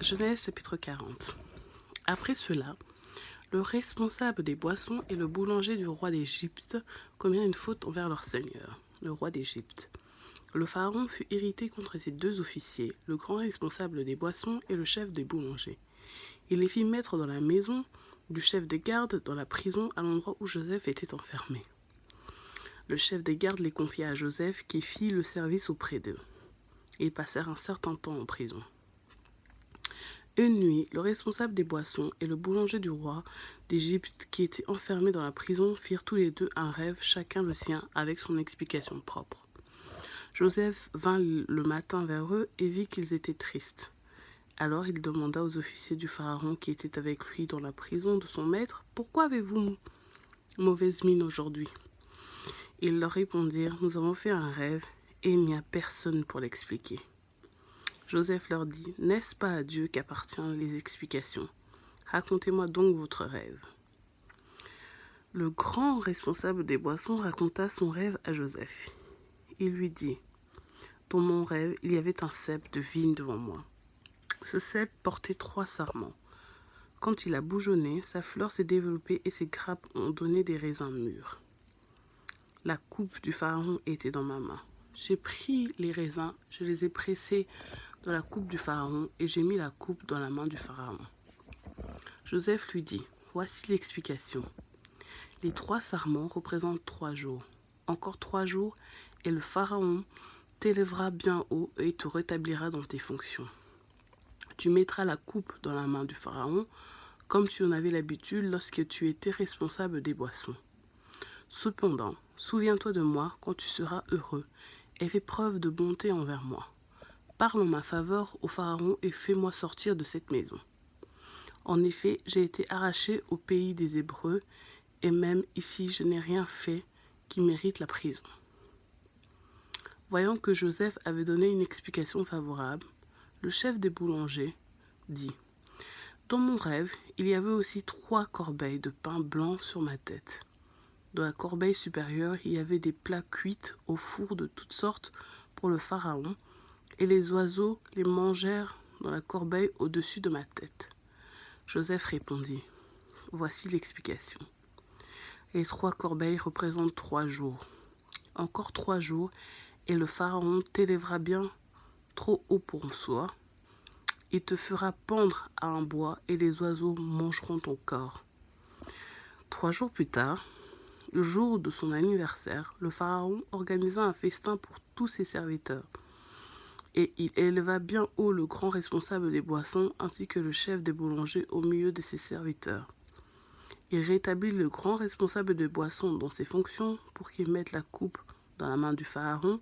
Genèse chapitre 40. Après cela, le responsable des boissons et le boulanger du roi d'Égypte commirent une faute envers leur seigneur, le roi d'Égypte. Le pharaon fut irrité contre ses deux officiers, le grand responsable des boissons et le chef des boulangers. Il les fit mettre dans la maison du chef des gardes, dans la prison à l'endroit où Joseph était enfermé. Le chef des gardes les confia à Joseph, qui fit le service auprès d'eux. Ils passèrent un certain temps en prison. Une nuit, le responsable des boissons et le boulanger du roi d'Égypte, qui étaient enfermés dans la prison, firent tous les deux un rêve, chacun le sien, avec son explication propre. Joseph vint le matin vers eux et vit qu'ils étaient tristes. Alors il demanda aux officiers du pharaon qui étaient avec lui dans la prison de son maître, « Pourquoi avez-vous mauvaise mine aujourd'hui ?» Ils leur répondirent, « Nous avons fait un rêve et il n'y a personne pour l'expliquer. » Joseph leur dit, « N'est-ce pas à Dieu qu'appartiennent les explications? Racontez-moi donc votre rêve. » Le grand responsable des boissons raconta son rêve à Joseph. Il lui dit, « Dans mon rêve, il y avait un cep de vigne devant moi. Ce cep portait 3 sarments. Quand il a bourgeonné, sa fleur s'est développée et ses grappes ont donné des raisins mûrs. La coupe du pharaon était dans ma main. J'ai pris les raisins, je les ai pressés dans la coupe du pharaon et j'ai mis la coupe dans la main du pharaon. » Joseph lui dit, « Voici l'explication. Les 3 sarments représentent 3 jours. Encore 3 jours et le pharaon t'élèvera bien haut et te rétablira dans tes fonctions. Tu mettras la coupe dans la main du pharaon comme tu en avais l'habitude lorsque tu étais responsable des boissons. Cependant, souviens-toi de moi quand tu seras heureux et fais preuve de bonté envers moi. Parle en ma faveur au pharaon et fais-moi sortir de cette maison. En effet, j'ai été arraché au pays des Hébreux et même ici je n'ai rien fait qui mérite la prison. » Voyant que Joseph avait donné une explication favorable, le chef des boulangers dit, « Dans mon rêve, il y avait aussi 3 corbeilles de pain blanc sur ma tête. Dans la corbeille supérieure, il y avait des plats cuits au four de toutes sortes pour le pharaon, et les oiseaux les mangèrent dans la corbeille au-dessus de ma tête. » Joseph répondit, « Voici l'explication. Les 3 corbeilles représentent 3 jours. Encore 3 jours, et le pharaon t'élèvera bien trop haut pour soi. Il te fera pendre à un bois, et les oiseaux mangeront ton corps. » 3 jours plus tard, le jour de son anniversaire, le pharaon organisa un festin pour tous ses serviteurs. Et il éleva bien haut le grand responsable des boissons ainsi que le chef des boulangers au milieu de ses serviteurs. Il rétablit le grand responsable des boissons dans ses fonctions pour qu'il mette la coupe dans la main du pharaon,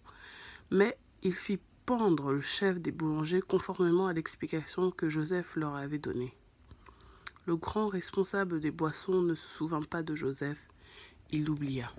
mais il fit pendre le chef des boulangers conformément à l'explication que Joseph leur avait donnée. Le grand responsable des boissons ne se souvint pas de Joseph, il l'oublia.